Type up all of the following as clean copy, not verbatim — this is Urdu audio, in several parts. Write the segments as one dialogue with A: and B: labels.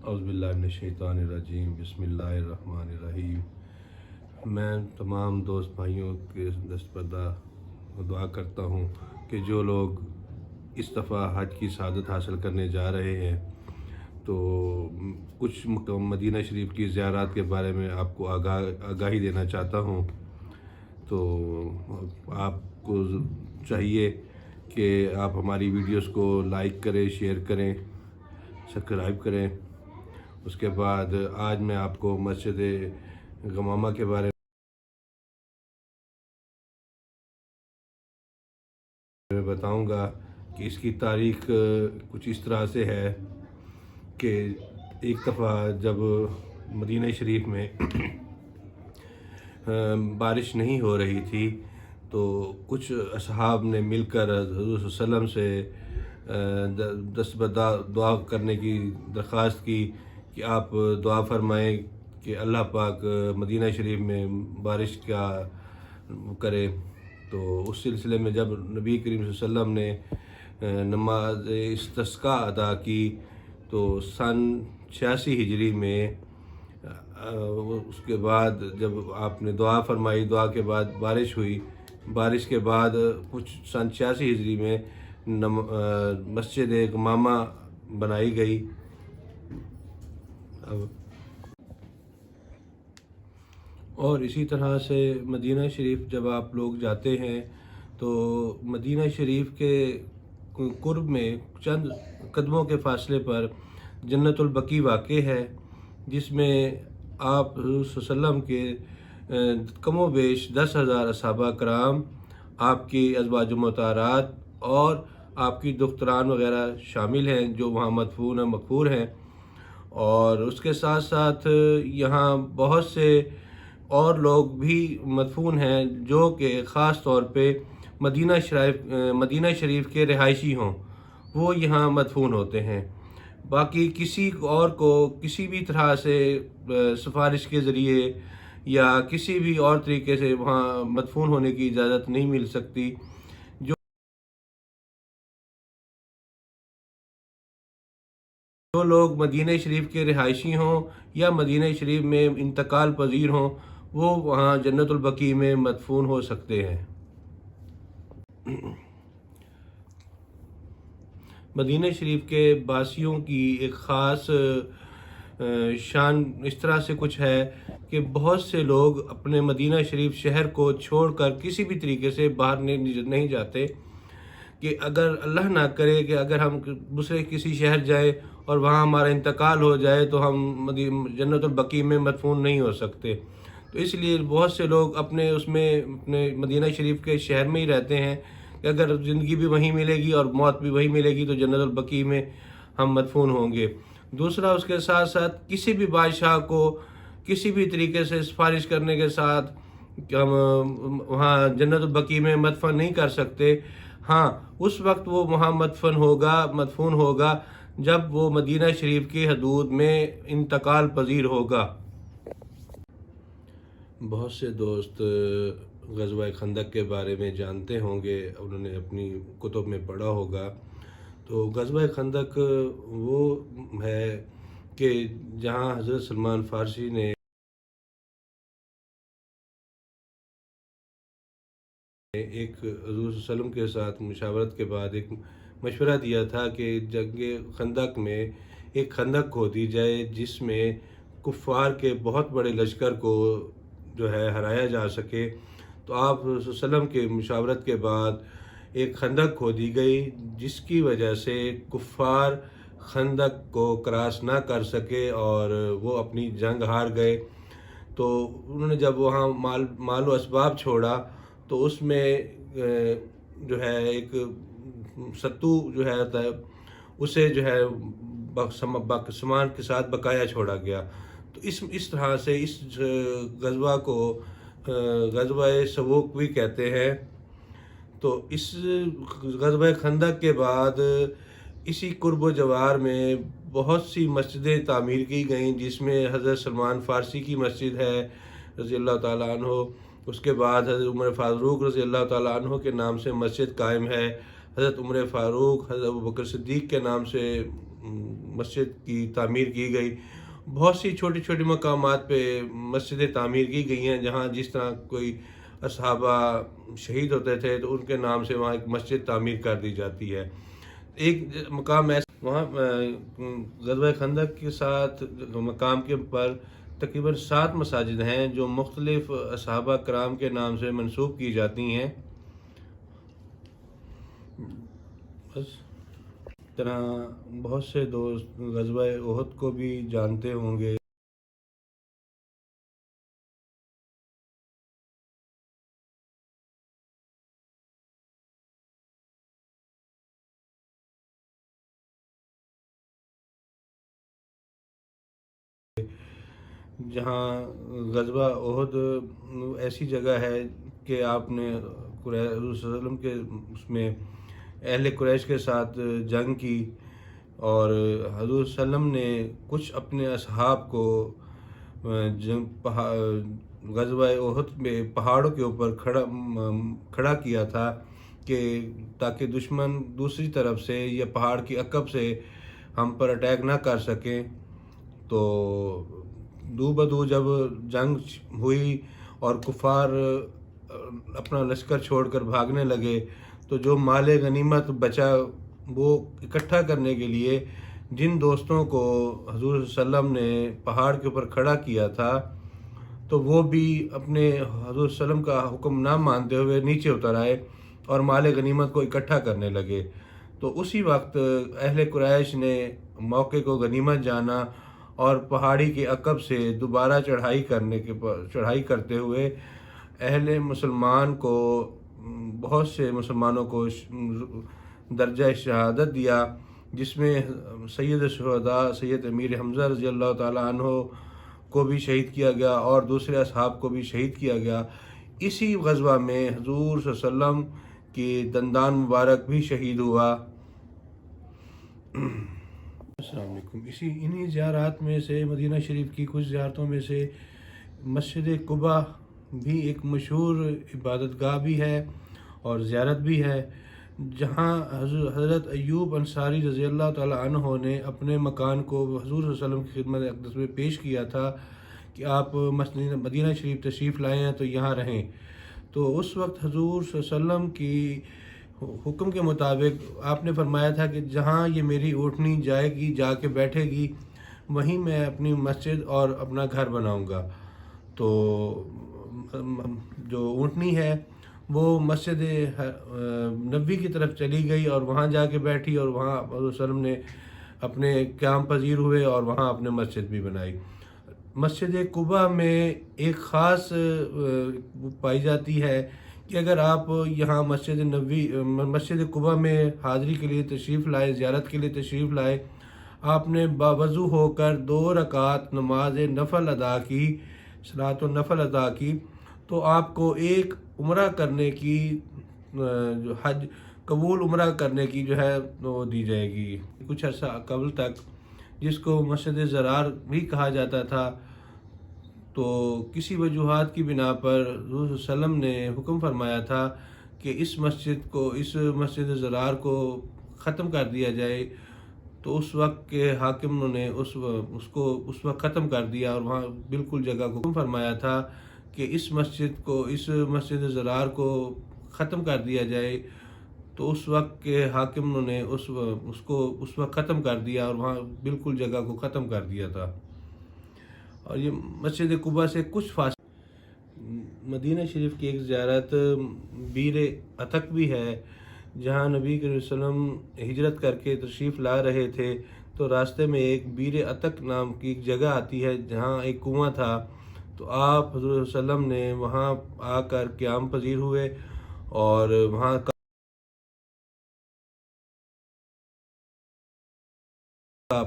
A: اعوذ باللہ من الشیطان الرجیم، بسم اللہ الرحمن الرحیم۔ میں تمام دوست بھائیوں کے دستبردہ دعا کرتا ہوں کہ جو لوگ اس دفعہ حج کی سعادت حاصل کرنے جا رہے ہیں تو کچھ مدینہ شریف کی زیارات کے بارے میں آپ کو آگاہی دینا چاہتا ہوں۔ تو آپ کو چاہیے کہ آپ ہماری ویڈیوز کو لائک کریں، شیئر کریں، سبسکرائب کریں۔ اس کے بعد آج میں آپ کو مسجد غمامہ کے بارے میں بتاؤں گا کہ اس کی تاریخ کچھ اس طرح سے ہے کہ ایک دفعہ جب مدینہ شریف میں بارش نہیں ہو رہی تھی تو کچھ اصحاب نے مل کر حضور صلی اللہ علیہ وسلم سے دستبردہ دعا کرنے کی درخواست کی کہ آپ دعا فرمائیں کہ اللہ پاک مدینہ شریف میں بارش کا کرے۔ تو اس سلسلے میں جب نبی کریم صلی اللہ علیہ وسلم نے نماز استسقاء ادا کی تو سن 86 ہجری میں اس کے بعد جب آپ نے دعا فرمائی، دعا کے بعد بارش ہوئی، بارش کے بعد کچھ سن 86 ہجری میں مسجد غمامہ بنائی گئی۔ اور اسی طرح سے مدینہ شریف جب آپ لوگ جاتے ہیں تو مدینہ شریف کے قرب میں چند قدموں کے فاصلے پر جنت البقیع واقع ہے، جس میں آپ حضور صلی اللہ علیہ وسلم کے کم و بیش 10,000 صحابہ کرام، آپ کی ازواج مطہرات اور آپ کی دختران وغیرہ شامل ہیں جو وہاں مدفون مقبور ہیں۔ اور اس کے ساتھ ساتھ یہاں بہت سے اور لوگ بھی مدفون ہیں جو کہ خاص طور پہ مدینہ شریف کے رہائشی ہوں، وہ یہاں مدفون ہوتے ہیں۔ باقی کسی اور کو کسی بھی طرح سے سفارش کے ذریعے یا کسی بھی اور طریقے سے وہاں مدفون ہونے کی اجازت نہیں مل سکتی۔ جو لوگ مدینہ شریف کے رہائشی ہوں یا مدینہ شریف میں انتقال پذیر ہوں وہ وہاں جنت البقیع میں مدفون ہو سکتے ہیں۔ مدینہ شریف کے باسیوں کی ایک خاص شان اس طرح سے کچھ ہے کہ بہت سے لوگ اپنے مدینہ شریف شہر کو چھوڑ کر کسی بھی طریقے سے باہر نہیں جاتے، کہ اگر اللہ نہ کرے کہ اگر ہم دوسرے کسی شہر جائیں اور وہاں ہمارا انتقال ہو جائے تو ہم جنت البقیع میں مدفون نہیں ہو سکتے۔ تو اس لیے بہت سے لوگ اپنے مدینہ شریف کے شہر میں ہی رہتے ہیں کہ اگر زندگی بھی وہیں ملے گی اور موت بھی وہیں ملے گی تو جنت البقیع میں ہم مدفون ہوں گے۔ دوسرا، اس کے ساتھ ساتھ کسی بھی بادشاہ کو کسی بھی طریقے سے سفارش کرنے کے ساتھ ہم وہاں جنت البقیع میں مدفن نہیں کر سکتے۔ ہاں، اس وقت وہ وہاں مدفون ہوگا جب وہ مدینہ شریف کی حدود میں انتقال پذیر ہوگا۔ بہت سے دوست غزوہ خندق کے بارے میں جانتے ہوں گے، انہوں نے اپنی کتب میں پڑھا ہوگا۔ تو غزوہ خندق وہ ہے کہ جہاں حضرت سلمان فارسی نے ایک حضور صلی اللہ علیہ وسلم کے ساتھ مشاورت کے بعد ایک مشورہ دیا تھا کہ جنگ خندق میں ایک خندق کھودی جائے جس میں کفار کے بہت بڑے لشکر کو جو ہے ہرایا جا سکے۔ تو آپ صلی اللہ علیہ وسلم کے مشاورت کے بعد ایک خندق کھودی گئی جس کی وجہ سے کفار خندق کو کراس نہ کر سکے اور وہ اپنی جنگ ہار گئے۔ تو انہوں نے جب وہاں مال و اسباب چھوڑا تو اس میں جو ہے ایک ستو جو ہے اسے جو ہے سامان کے ساتھ بقایا چھوڑا گیا۔ تو اس طرح سے اس غزوہ کو غزوہ سبوک بھی کہتے ہیں۔ تو اس غزوہ خندق کے بعد اسی قرب و جوار میں بہت سی مسجدیں تعمیر کی گئیں، جس میں حضرت سلمان فارسی کی مسجد ہے رضی اللہ تعالیٰ عنہ، اس کے بعد حضرت عمر فاروق رضی اللہ تعالیٰ عنہ کے نام سے مسجد قائم ہے، حضرت عمر فاروق، حضرت ابوبکر صدیق کے نام سے مسجد کی تعمیر کی گئی۔ بہت سی چھوٹی چھوٹی مقامات پہ مسجدیں تعمیر کی گئی ہیں، جہاں جس طرح کوئی صحابہ شہید ہوتے تھے تو ان کے نام سے وہاں ایک مسجد تعمیر کر دی جاتی ہے۔ ایک مقام ایسا وہاں غزوہ خندق کے ساتھ مقام کے پر تقریباً 7 مساجد ہیں جو مختلف صحابہ کرام کے نام سے منسوب کی جاتی ہیں۔ بس اس طرح بہت سے دوست غزوہ احد کو بھی جانتے ہوں گے۔ جہاں غزوہ احد ایسی جگہ ہے کہ آپ نے حضور صلی اللہ علیہ وسلم کے اس میں اہل قریش کے ساتھ جنگ کی، اور حضور صلی اللہ علیہ وسلم نے کچھ اپنے اصحاب کو غزوہ احد میں پہاڑوں کے اوپر کھڑا کیا تھا کہ تاکہ دشمن دوسری طرف سے یا پہاڑ کی عقب سے ہم پر اٹیک نہ کر سکیں۔ تو دو بدو جب جنگ ہوئی اور کفار اپنا لشکر چھوڑ کر بھاگنے لگے، تو جو مال غنیمت بچا وہ اکٹھا کرنے کے لیے جن دوستوں کو حضور صلی اللہ علیہ وسلم نے پہاڑ کے اوپر کھڑا کیا تھا، تو وہ بھی اپنے حضور صلی اللہ علیہ وسلم کا حکم نہ مانتے ہوئے نیچے اتر آئے اور مال غنیمت کو اکٹھا کرنے لگے۔ تو اسی وقت اہل قریش نے موقع کو غنیمت جانا اور پہاڑی کے عقب سے دوبارہ چڑھائی کرتے ہوئے اہل مسلمان کو بہت سے مسلمانوں کو درجہ شہادت دیا، جس میں سید الشہداء سید امیر حمزہ رضی اللہ تعالیٰ عنہ کو بھی شہید کیا گیا اور دوسرے اصحاب کو بھی شہید کیا گیا۔ اسی غزوہ میں حضور صلی اللہ علیہ وسلم کی دندان مبارک بھی شہید ہوا۔ السلام علیکم۔ انہی زیارات میں سے مدینہ شریف کی کچھ زیارتوں میں سے مسجد قباء بھی ایک مشہور عبادت گاہ بھی ہے اور زیارت بھی ہے، جہاں حضرت ایوب انصاری رضی اللہ تعالیٰ عنہ نے اپنے مکان کو حضور صلی اللہ علیہ وسلم کی خدمت اقدس میں پیش کیا تھا کہ آپ مدینہ شریف تشریف لائیں ہیں تو یہاں رہیں۔ تو اس وقت حضور صلی اللہ علیہ وسلم کی حکم کے مطابق آپ نے فرمایا تھا کہ جہاں یہ میری اونٹنی جائے گی، جا کے بیٹھے گی، وہیں میں اپنی مسجد اور اپنا گھر بناؤں گا۔ تو جو اونٹنی ہے وہ مسجد نبوی کی طرف چلی گئی اور وہاں جا کے بیٹھی، اور وہاں حضور صلی اللہ علیہ وسلم نے اپنے قیام پذیر ہوئے اور وہاں اپنے مسجد بھی بنائی۔ مسجد قباء میں ایک خاص پائی جاتی ہے کہ اگر آپ یہاں مسجد قباء میں حاضری کے لیے تشریف لائے، زیارت کے لیے تشریف لائے، آپ نے باوضو ہو کر 2 رکعت نماز نفل ادا کی، صلاۃ النفل ادا کی، تو آپ کو ایک عمرہ کرنے کی جو حج قبول عمرہ کرنے کی جو ہے وہ دی جائے گی۔ کچھ عرصہ قبل تک جس کو مسجد زرار بھی کہا جاتا تھا، تو کسی وجوہات کی بنا پر حضور صلی اللہ علیہ وسلم نے حکم فرمایا تھا کہ اس مسجد زرار کو ختم کر دیا جائے۔ تو اس وقت کے حاکم نے اس وقت ختم کر دیا اور وہاں بالکل جگہ کو حکم فرمایا تھا کہ اس مسجد زرار کو ختم کر دیا جائے۔ تو اس وقت کے حاکم نے اس وقت ختم کر دیا اور وہاں بالکل جگہ کو ختم کر دیا تھا۔ اور یہ مسجد قباء سے کچھ فاصلے مدینہ شریف کی ایک زیارت بیر عتق بھی ہے، جہاں نبی کریم صلی اللہ علیہ وسلم ہجرت کر کے تشریف لا رہے تھے، تو راستے میں ایک بیر عتق نام کی ایک جگہ آتی ہے جہاں ایک کنواں تھا۔ تو آپ حضور صلی اللہ علیہ وسلم نے وہاں آ کر قیام پذیر ہوئے اور وہاں کا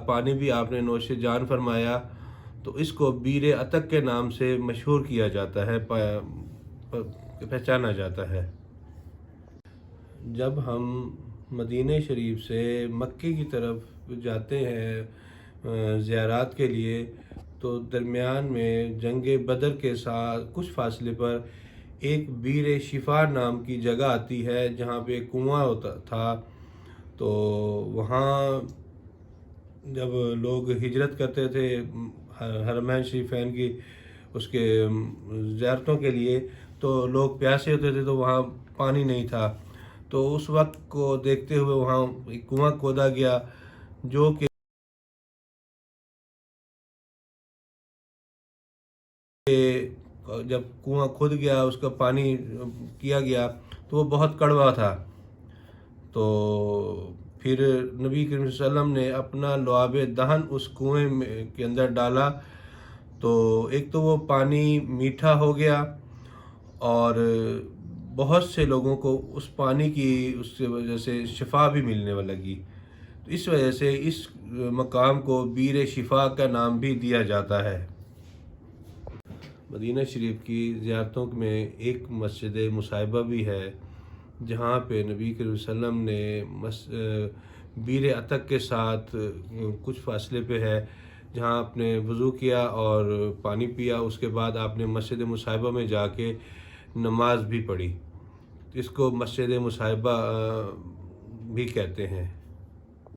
A: پانی بھی آپ نے نوش جان فرمایا۔ تو اس کو بیر عتق کے نام سے مشہور کیا جاتا ہے، پہچانا جاتا ہے۔ جب ہم مدینہ شریف سے مکے کی طرف جاتے ہیں زیارات کے لیے، تو درمیان میں جنگ بدر کے ساتھ کچھ فاصلے پر ایک بیر شفا نام کی جگہ آتی ہے جہاں پہ ایک کنواں ہوتا تھا. تو وہاں جب لوگ ہجرت کرتے تھے حرمین شریفین کی اس کے زیارتوں کے لیے، تو لوگ پیاسے ہوتے تھے تو وہاں پانی نہیں تھا. تو اس وقت کو دیکھتے ہوئے وہاں ایک کنواں کھودا گیا، جو کہ جب کنواں کھود گیا اس کا پانی کیا گیا تو وہ بہت کڑوا تھا. تو پھر نبی کریم صلی اللہ علیہ وسلم نے اپنا لعاب دہن اس کنویں کے اندر ڈالا، تو ایک تو وہ پانی میٹھا ہو گیا اور بہت سے لوگوں کو اس پانی کی اس سے وجہ سے شفا بھی ملنے لگی. تو اس وجہ سے اس مقام کو بیر شفا کا نام بھی دیا جاتا ہے. مدینہ شریف کی زیارتوں میں ایک مسجد مصعبہ بھی ہے، جہاں پہ نبی کریم صلی اللہ علیہ وسلم نے بیر عتق کے ساتھ کچھ فاصلے پہ ہے، جہاں آپ نے وضو کیا اور پانی پیا. اس کے بعد آپ نے مسجد مصعبہ میں جا کے نماز بھی پڑھی. اس کو مسجد مصعبہ بھی کہتے ہیں.